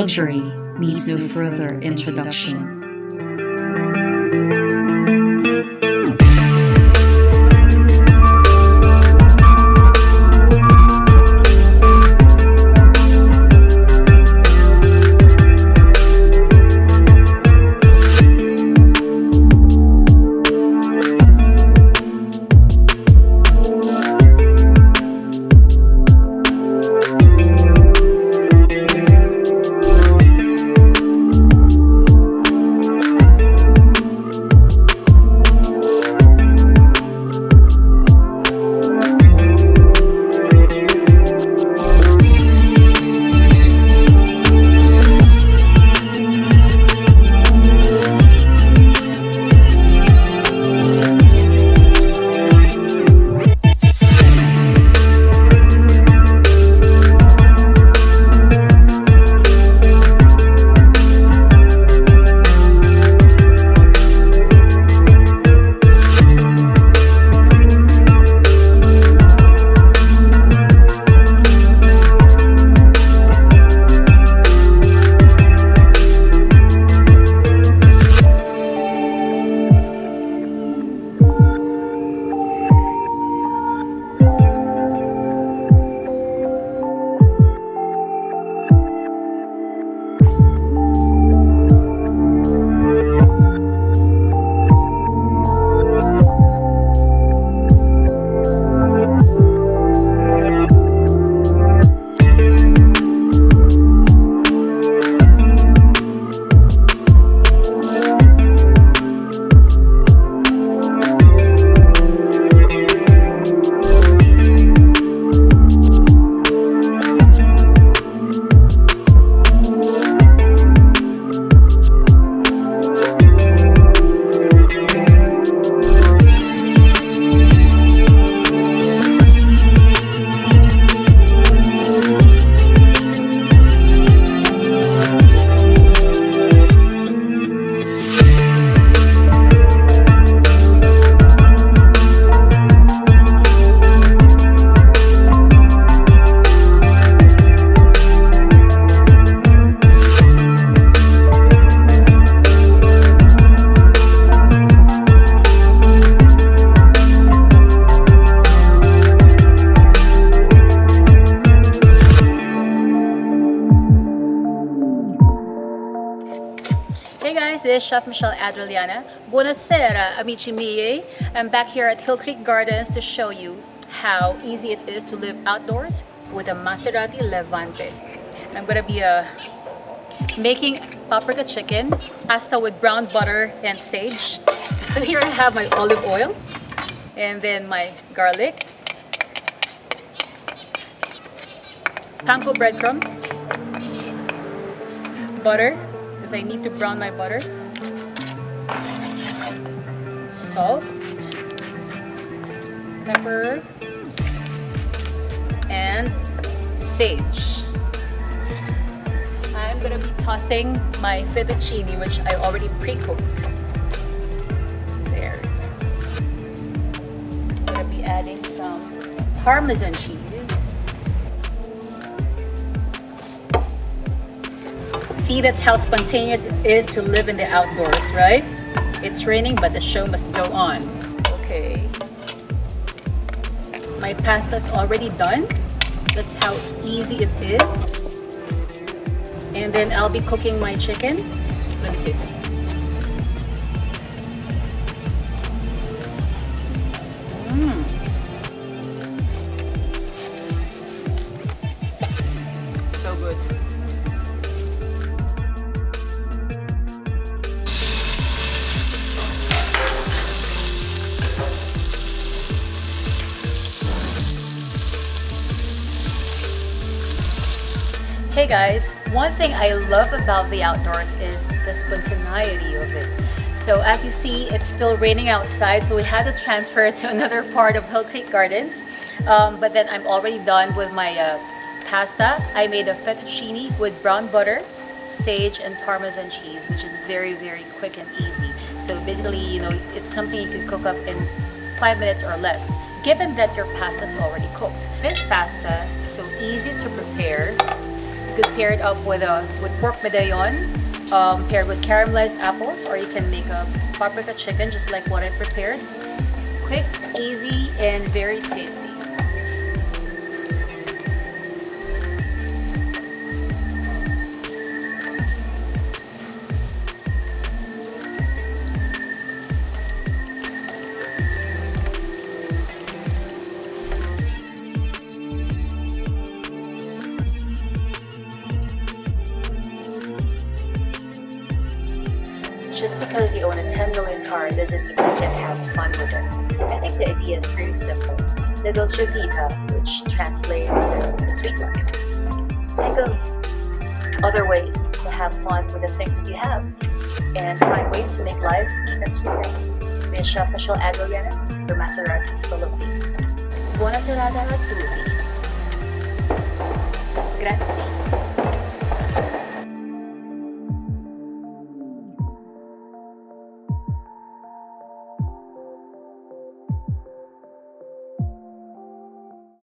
Luxury needs no further introduction. Hey guys, this is Chef Michelle Adriana. Buonasera, amici miei. I'm back here at Hill Creek Gardens to show you how easy it is to live outdoors with a Maserati Levante. I'm gonna be making paprika chicken, pasta with brown butter and sage. So here I have my olive oil and then my garlic, panko breadcrumbs, butter, because I need to brown my butter, salt, pepper, and sage. I'm gonna be tossing my fettuccine, which I already pre-cooked. There. I'm gonna be adding some Parmesan cheese. See, that's how spontaneous it is to live in the outdoors, right? It's raining, but the show must go on. Okay. My pasta's already done. That's how easy it is. And then I'll be cooking my chicken. Let me taste it. So good. Hey guys, one thing I love about the outdoors is the spontaneity of it. So as you see, it's still raining outside, so we had to transfer to another part of Hill Creek Gardens. But then I'm already done with my pasta. I made a fettuccine with brown butter, sage, and Parmesan cheese, which is very, very quick and easy. So basically, you know, it's something you could cook up in 5 minutes or less, given that your pasta is already cooked. This pasta is so easy to prepare. could pair it up with pork medallion, paired with caramelized apples, or you can make a paprika chicken just like what I prepared. Quick, easy, and very tasty. Just because you own a 10 million car doesn't mean you can have fun with it. I think the idea is pretty simple. La dolce vita, which translates to the sweet life. Think of other ways to have fun with the things that you have and find ways to make life even sweeter. May siya pa siya Adriana for Maserati Philippines. Buona serata a tutti. Grazie.